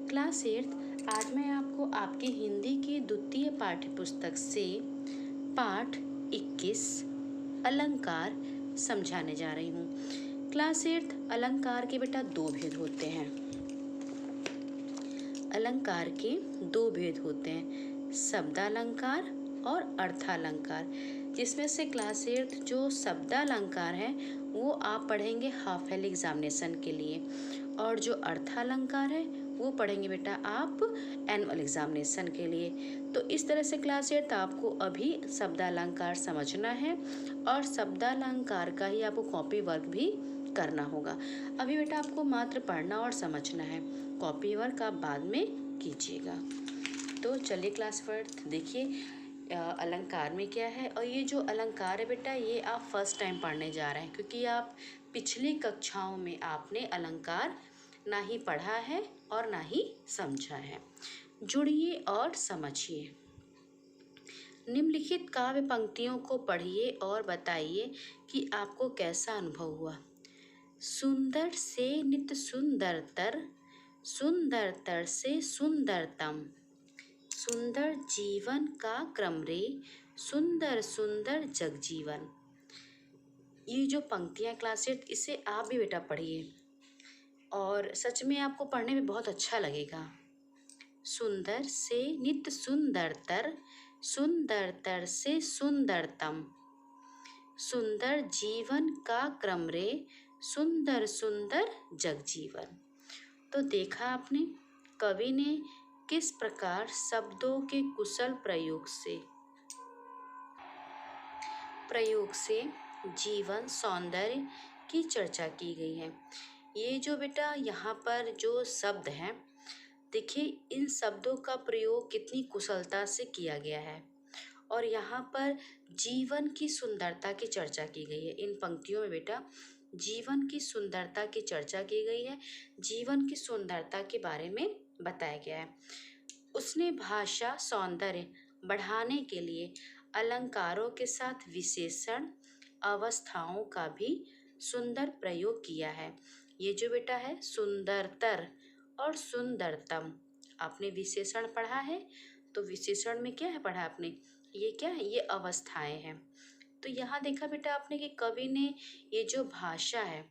Class 8 आज मैं आपको आपकी हिंदी की द्वितीय पाठ्य पुस्तक से पाठ 21 अलंकार समझाने जा रही हूँ। क्लास 8 अलंकार के बेटा दो भेद होते हैं। अलंकार के दो भेद होते हैं, शब्दालंकार और अर्थालंकार। जिसमें से क्लास 8 जो शब्दालंकार है वो आप पढ़ेंगे हाफ ईयरली एग्जामिनेशन के लिए, और जो अर्थालंकार है वो पढ़ेंगे बेटा आप एनुअल एग्जामिनेशन के लिए। तो इस तरह से क्लास 8 आपको अभी शब्दालंकार समझना है और शब्दालंकार का ही आपको कॉपी वर्क भी करना होगा। अभी बेटा आपको मात्र पढ़ना और समझना है, कॉपी वर्क आप बाद में कीजिएगा। तो चलिए क्लास 8 देखिए अलंकार में क्या है। और ये जो अलंकार है बेटा ये आप फर्स्ट टाइम पढ़ने जा रहे हैं, क्योंकि आप पिछली कक्षाओं में आपने अलंकार ना ही पढ़ा है और ना ही समझा है। जुड़िए और समझिए। निम्नलिखित काव्य पंक्तियों को पढ़िए और बताइए कि आपको कैसा अनुभव हुआ। सुंदर से नित सुंदरतर, सुंदरतर से सुंदरतम, सुंदर जीवन का क्रम रे, सुंदर सुंदर जग जीवन। ये जो पंक्तियाँ क्लास 8 इसे आप भी बेटा पढ़िए और सच में आपको पढ़ने में बहुत अच्छा लगेगा। सुंदर से नित सुंदरतर, सुंदरतर से सुंदरतम, सुंदर जीवन का क्रम रे, सुंदर सुंदर जग जीवन। तो देखा आपने कवि ने किस प्रकार शब्दों के कुशल प्रयोग से जीवन सौंदर्य की चर्चा की गई है। ये जो बेटा यहाँ पर जो शब्द हैं, देखिए इन शब्दों का प्रयोग कितनी कुशलता से किया गया है और यहाँ पर जीवन की सुंदरता की चर्चा की गई है। इन पंक्तियों में बेटा जीवन की सुंदरता की चर्चा की गई है, जीवन की सुंदरता के बारे में बताया गया है। उसने भाषा सौंदर्य बढ़ाने के लिए अलंकारों के साथ विशेषण अवस्थाओं का भी सुंदर प्रयोग किया है। ये जो बेटा है सुंदरतर और सुंदरतम, आपने विशेषण पढ़ा है, तो विशेषण में क्या है पढ़ा आपने, ये क्या है, ये अवस्थाएं हैं। तो यहाँ देखा बेटा आपने कि कवि ने ये जो भाषा है,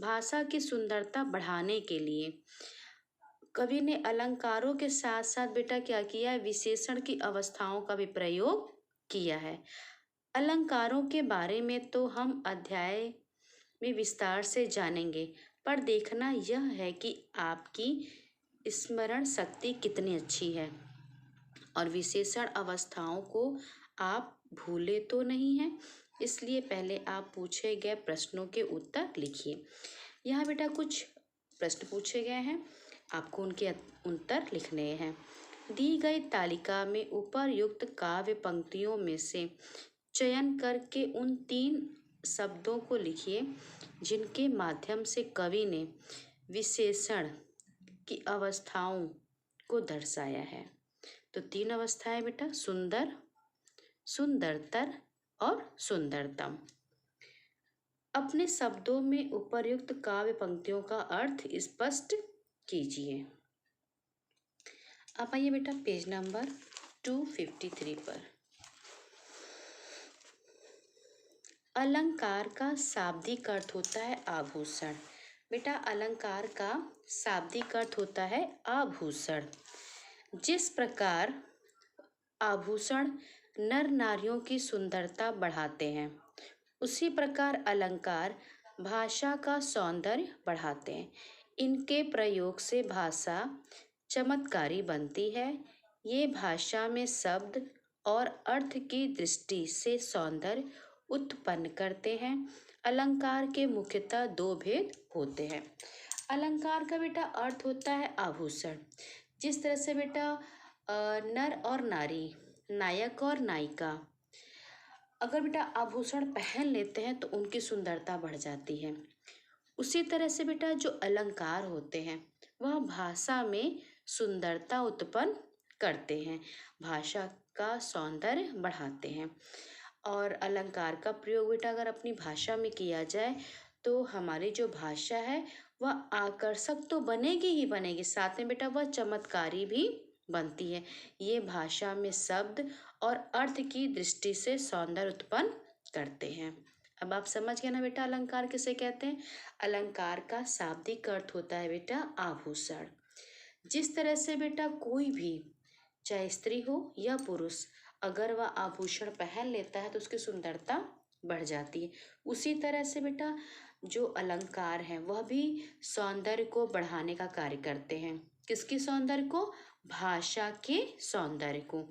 भाषा की सुंदरता बढ़ाने के लिए कवि ने अलंकारों के साथ साथ बेटा क्या किया है, विशेषण की अवस्थाओं का भी प्रयोग किया है। अलंकारों के बारे में तो हम अध्याय में विस्तार से जानेंगे, पर देखना यह है कि आपकी स्मरण शक्ति कितनी अच्छी है और विशेषण अवस्थाओं को आप भूले तो नहीं हैं। इसलिए पहले आप पूछे गए प्रश्नों के उत्तर लिखिए। यहाँ बेटा कुछ प्रश्न पूछे गए हैं, आपको उनके उत्तर लिखने हैं। दी गई तालिका में उपर्युक्त काव्य पंक्तियों में से चयन करके उन 3 शब्दों को लिखिए जिनके माध्यम से कवि ने विशेषण की अवस्थाओं को दर्शाया है। तो 3 अवस्थाएं बेटा, सुंदर, सुंदरतर और सुंदरतम। अपने शब्दों में उपर्युक्त काव्य पंक्तियों का अर्थ स्पष्ट कीजिए। अब आइए बेटा पेज नंबर 253 पर। अलंकार का शाब्दिक अर्थ होता है आभूषण। बेटा अलंकार का शाब्दिक अर्थ होता है आभूषण। जिस प्रकार आभूषण नर नारियों की सुंदरता बढ़ाते हैं, उसी प्रकार अलंकार भाषा का सौंदर्य बढ़ाते हैं। इनके प्रयोग से भाषा चमत्कारी बनती है। ये भाषा में शब्द और अर्थ की दृष्टि से सौंदर्य उत्पन्न करते हैं। अलंकार के मुख्यतः 2 भेद होते हैं। अलंकार का बेटा अर्थ होता है आभूषण। जिस तरह से बेटा नर और नारी, नायक और नायिका अगर बेटा आभूषण पहन लेते हैं तो उनकी सुंदरता बढ़ जाती है। उसी तरह से बेटा जो अलंकार होते हैं वह भाषा में सुंदरता उत्पन्न करते हैं, भाषा का सौंदर्य बढ़ाते हैं। और अलंकार का प्रयोग बेटा अगर अपनी भाषा में किया जाए तो हमारी जो भाषा है वह आकर्षक तो बनेगी ही बनेगी, साथ में बेटा वह चमत्कारी भी बनती है। ये भाषा में शब्द और अर्थ की दृष्टि से सौंदर्य उत्पन्न करते हैं। अब आप समझ गए ना बेटा अलंकार किसे कहते हैं। अलंकार का शाब्दिक अर्थ होता है बेटा आभूषण। जिस तरह से बेटा कोई भी, चाहे स्त्री हो या पुरुष, अगर वह आभूषण पहन लेता है तो उसकी सुंदरता बढ़ जाती है। उसी तरह से बेटा जो अलंकार हैं वह भी सौंदर्य को बढ़ाने का कार्य करते हैं। किसके सौंदर्य को? भाषा के सौंदर्य को।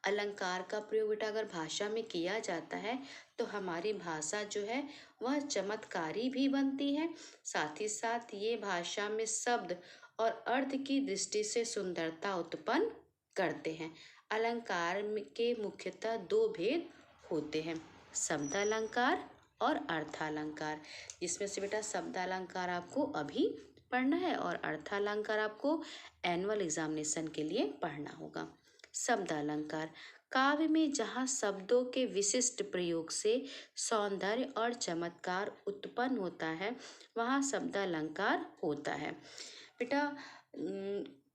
अलंकार का प्रयोग बेटा अगर भाषा में किया जाता है तो हमारी भाषा जो है वह चमत्कारी भी बनती है, साथ ही साथ ये भाषा में शब्द और अर्थ की दृष्टि से सुंदरता उत्पन्न करते हैं। अलंकार के मुख्यतः दो भेद होते हैं, शब्द अलंकार और अर्थालंकार, जिसमें से बेटा शब्द अलंकार आपको अभी पढ़ना है और अर्थालंकार आपको एनुअल एग्जामिनेशन के लिए पढ़ना होगा। शब्द अलंकार, काव्य में जहाँ शब्दों के विशिष्ट प्रयोग से सौंदर्य और चमत्कार उत्पन्न होता है वहाँ शब्द अलंकार होता है। बेटा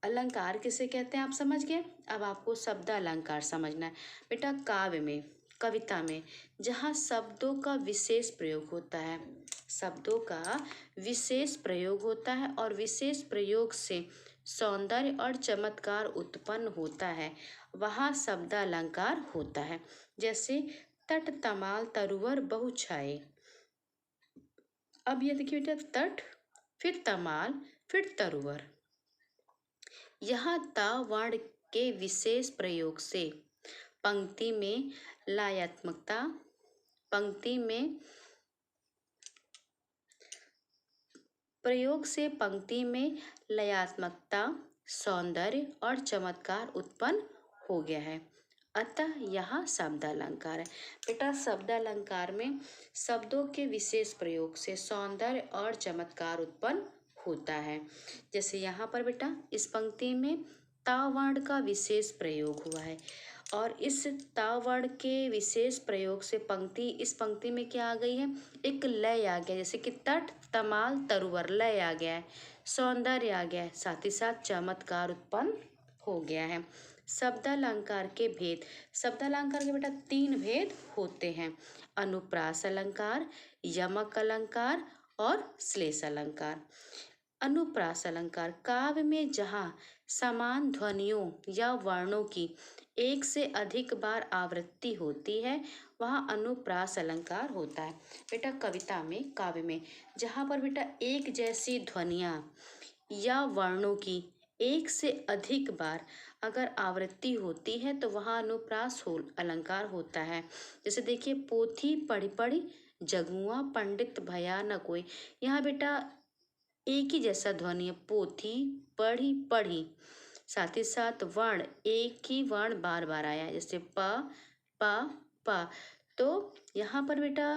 अलंकार किसे कहते हैं आप समझ गए। अब आपको शब्द अलंकार समझना है। बेटा काव्य में, कविता में जहाँ शब्दों का विशेष प्रयोग होता है, शब्दों का विशेष प्रयोग होता है और विशेष प्रयोग से सौंदर्य और चमत्कार उत्पन्न होता है, वहाँ शब्द अलंकार होता है। जैसे तट तमाल तरुवर बहु छाए। अब ये देखिए बेटा, तट फिर तमाल फिर तरुवर, यहाँ ता वर्ण के विशेष प्रयोग से पंक्ति में लयात्मकता, पंक्ति में प्रयोग से पंक्ति में लयात्मकता, सौंदर्य और चमत्कार उत्पन्न हो गया है, अतः यहाँ शब्द अलंकार है। बेटा शब्द अलंकार में शब्दों के विशेष प्रयोग से सौंदर्य और चमत्कार उत्पन्न होता है। जैसे यहाँ पर बेटा इस पंक्ति में ता वर्ण का विशेष प्रयोग हुआ है और इस ता वर्ण के विशेष प्रयोग से इस पंक्ति में क्या आ गई है, एक लय आ गया। जैसे कि तट तमाल तरुवर, लय आ गया है, सौंदर्य आ गया है, साथ ही साथ चमत्कार उत्पन्न हो गया है। शब्द अलंकार के भेद, शब्द अलंकार के बेटा तीन भेद होते हैं, अनुप्रास अलंकार, यमक अलंकार और श्लेष अलंकार। अनुप्रास अलंकार, काव्य में जहाँ समान ध्वनियों या वर्णों की एक से अधिक बार आवृत्ति होती है वहाँ अनुप्रास अलंकार होता है। बेटा कविता में, काव्य में जहाँ पर बेटा एक जैसी ध्वनियाँ या वर्णों की एक से अधिक बार अगर आवृत्ति होती है तो वहाँ अनुप्रास अलंकार होता है। जैसे देखिए, पोथी पढ़ी पढ़ी जगुआ पंडित भया न कोई। यहाँ बेटा एक ही जैसा ध्वनि है, पोथी पढ़ी पढ़ी, साथ ही साथ वर्ण एक ही वर्ण बार बार आया है, जैसे प प प। तो यहाँ पर बेटा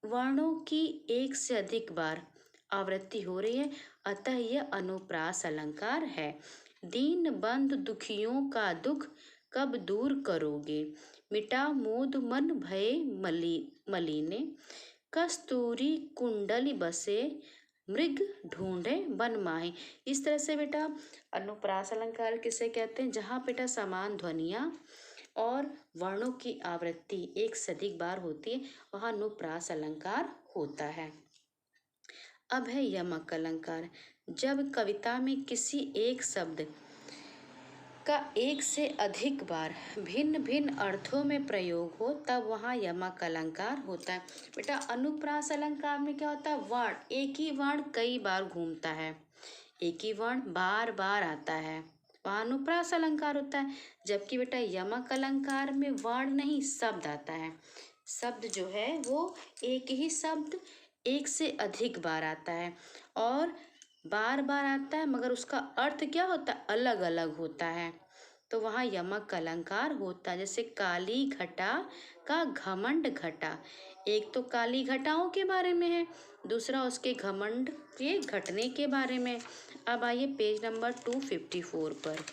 वर्णों की एक से अधिक बार आवृत्ति हो रही है, अतः यह अनुप्रास अलंकार है। दीन बंधु दुखियों का दुख कब दूर करोगे, मिटा मोद मन भय मलीने, कस्तूरी कुंडली बसे मृग ढूंढे बन माहे। इस तरह से बेटा अनुप्रास अलंकार किसे कहते हैं, जहाँ बेटा समान ध्वनियाँ और वर्णों की आवृत्ति एक से अधिक बार होती है वहाँ अनुप्रास अलंकार होता है। अब है यमक अलंकार, जब कविता में किसी एक शब्द का एक से अधिक बार भिन्न भिन्न अर्थों में प्रयोग हो तब वहाँ यमक अलंकार होता है। बेटा अनुप्रास अलंकार में क्या होता है, वर्ण एक ही वर्ण कई बार घूमता है, एक ही वर्ण बार बार आता है, वहाँ अनुप्रास अलंकार होता है। जबकि बेटा यमक अलंकार में वर्ण नहीं शब्द आता है, शब्द जो है वो एक ही शब्द एक से अधिक बार आता है और बार बार आता है मगर उसका अर्थ क्या होता है, अलग अलग होता है, तो वहाँ यमक अलंकार होता है। जैसे काली घटा का घमंड घटा, एक तो काली घटाओं के बारे में है, दूसरा उसके घमंड के घटने के बारे में। अब आइए पेज नंबर 254 पर।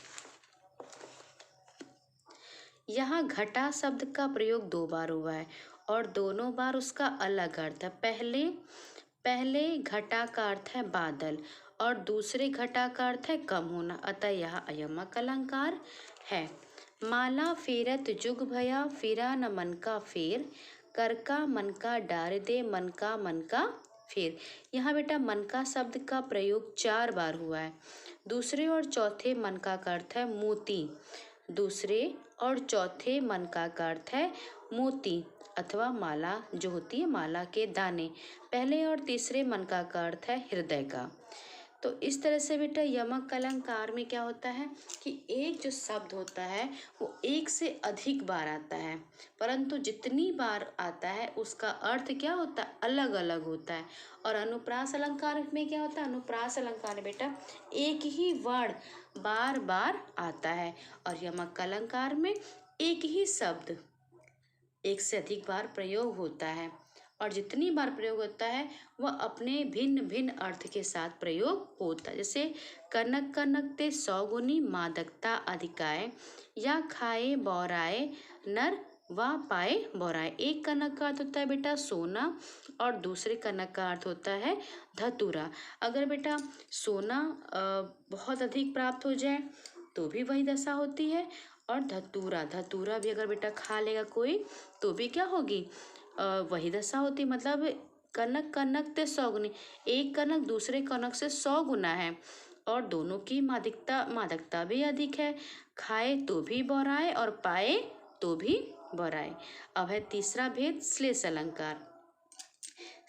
यहाँ घटा शब्द का प्रयोग दो बार हुआ है और दोनों बार उसका अलग अर्थ है। पहले घटा का अर्थ है बादल और दूसरे घटा का अर्थ है कम होना, अतः यह यमक अलंकार है। माला फेरत जुग भया, फिरा न मन का फेर, कर का मन का डार दे, मन का फेर। यहाँ बेटा मन का शब्द का प्रयोग 4 बार हुआ है। दूसरे और चौथे मन का अर्थ है मोती। दूसरे और चौथे मन का अर्थ है मोती अथवा माला जो होती है माला के दाने। पहले और तीसरे मन का अर्थ है हृदय का। तो इस तरह से बेटा यमक अलंकार में क्या होता है कि एक जो शब्द होता है वो एक से अधिक बार आता है, परंतु जितनी बार आता है उसका अर्थ क्या होता है, अलग अलग होता है। और अनुप्रास अलंकार में क्या होता है, अनुप्रास अलंकार में बेटा एक ही वर्ण बार बार आता है और यमक अलंकार में एक ही शब्द एक से अधिक बार प्रयोग होता है और जितनी बार प्रयोग होता है वह अपने भिन्न भिन्न अर्थ के साथ प्रयोग होता है। जैसे कनक कनकते 100 गुनी, मादकता अधिकाय, या खाए बौराए नर व पाए बौराए। एक कनक का अर्थ होता है बेटा सोना और दूसरे कनक का अर्थ होता है धतूरा। अगर बेटा सोना बहुत अधिक प्राप्त हो जाए तो भी वही दशा होती है और धतूरा भी अगर बेटा खा लेगा कोई तो भी क्या होगी, वही दशा होती है। मतलब कनक कनक ते 100 गुनी, एक कनक दूसरे कनक से 100 गुना है और दोनों की मादकता भी अधिक है। खाए तो भी बौराए और पाए तो भी बौराए। अब है तीसरा भेद श्लेष अलंकार।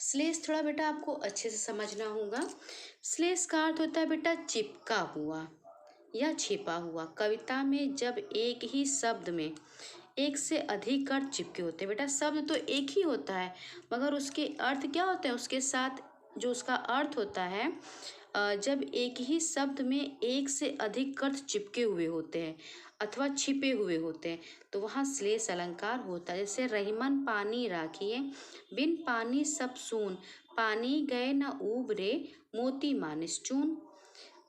श्लेष थोड़ा बेटा आपको अच्छे से समझना होगा। श्लेष का अर्थ होता है बेटा चिपका हुआ या छिपा हुआ। कविता में जब एक ही शब्द में एक से अधिक अर्थ चिपके होते हैं। बेटा शब्द तो एक ही होता है मगर उसके अर्थ क्या होते हैं, उसके साथ जो उसका अर्थ होता है, जब एक ही शब्द में एक से अधिक अर्थ चिपके हुए होते हैं अथवा छिपे हुए होते हैं तो वहाँ श्लेष अलंकार होता है। जैसे रहीमन पानी राखिए, बिन पानी सब सून, पानी गए न उबरे, मोती मानिस चून।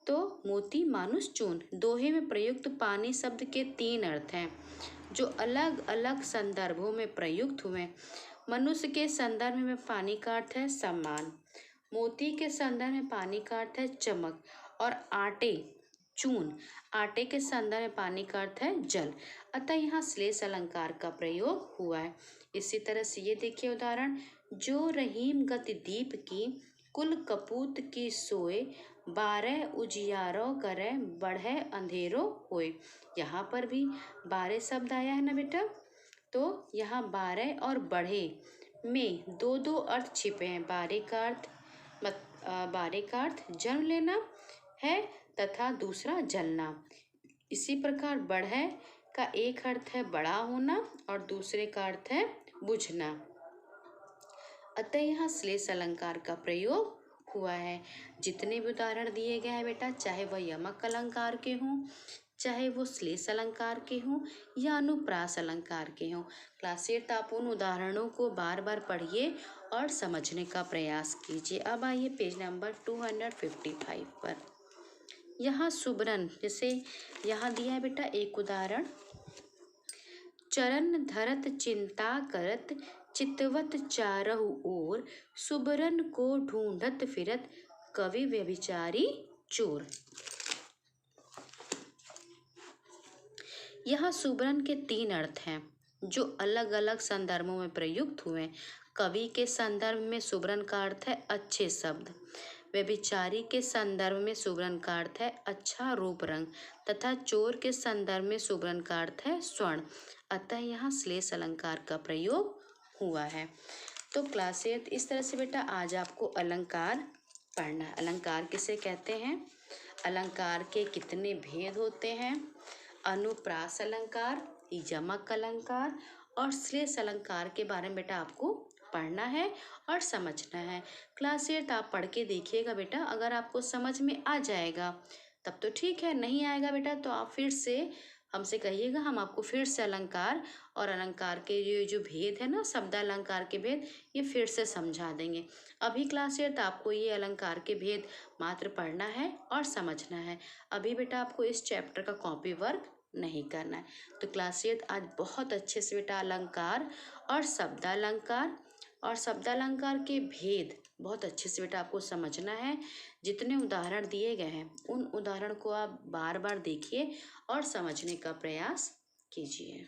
तो मोती मानुष चून दोहे में प्रयुक्त पानी शब्द के 3 अर्थ हैं जो अलग अलग संदर्भों में प्रयुक्त हुए। मनुष्य के संदर्भ में पानी का अर्थ है सम्मान, मोती के संदर्भ में पानी का अर्थ है चमक और आटे के संदर्भ में पानी का अर्थ है जल। अतः यहाँ श्लेष अलंकार का प्रयोग हुआ है। इसी तरह से ये देखिए उदाहरण, जो रहीम गति दीप की, कुल कपूत की सोए, 12 उजियारो करे, बढ़े अंधेरो होए। यहाँ पर भी 12 शब्द आया है ना बेटा, तो यहाँ 12 और बढ़े में दो दो अर्थ छिपे हैं। 12 का अर्थ जन्म लेना है तथा दूसरा जलना। इसी प्रकार बढ़े का एक अर्थ है बड़ा होना और दूसरे का अर्थ है बुझना। अतः यहाँ श्लेष अलंकार का प्रयोग हुआ है। जितने भी उदाहरण दिए गए हैं बेटा, चाहे वह यमक अलंकार के हों, चाहे वो श्लेष अलंकार के हों या अनुप्रास अलंकार के हों, क्लास 8 आप उन उदाहरणों को बार बार पढ़िए और समझने का प्रयास कीजिए। अब आइए पेज नंबर 255 पर। यहाँ सुबरन, जैसे यहाँ दिया है बेटा एक उदाहरण, चरण धरत चिंता करत, चितवत चारहु ओर, सुबरन को ढूंढत फिरत, कवि व्यभिचारी चोर। यह सुबरन के 3 अर्थ हैं जो अलग अलग संदर्भों में प्रयुक्त हुए। कवि के संदर्भ में सुबरन का अर्थ है अच्छे शब्द, व्यभिचारी के संदर्भ में सुबरन का अर्थ है अच्छा रूप रंग तथा चोर के संदर्भ में सुबरन का अर्थ है स्वर्ण। अतः यहाँ श्लेष अलंकार का प्रयोग हुआ है। तो क्लास 8 इस तरह से बेटा आज आपको अलंकार पढ़ना है। अलंकार किसे कहते हैं, अलंकार के कितने भेद होते हैं, अनुप्रास अलंकार, यमक अलंकार और श्लेष अलंकार के बारे में बेटा आपको पढ़ना है और समझना है। क्लास 8 आप पढ़ के देखिएगा बेटा, अगर आपको समझ में आ जाएगा तब तो ठीक है, नहीं आएगा बेटा तो आप फिर से हमसे कहिएगा, हम आपको फिर से अलंकार और अलंकार के ये जो भेद है ना, शब्द अलंकार के भेद, ये फिर से समझा देंगे। अभी क्लास 8 आपको ये अलंकार के भेद मात्र पढ़ना है और समझना है। अभी बेटा आपको इस चैप्टर का कॉपी वर्क नहीं करना है। तो क्लास 8 आज बहुत अच्छे से बेटा अलंकार और शब्द अलंकार, और शब्दालंकार के भेद बहुत अच्छे से बेटा आपको समझना है। जितने उदाहरण दिए गए हैं उन उदाहरण को आप बार बार देखिए और समझने का प्रयास कीजिए।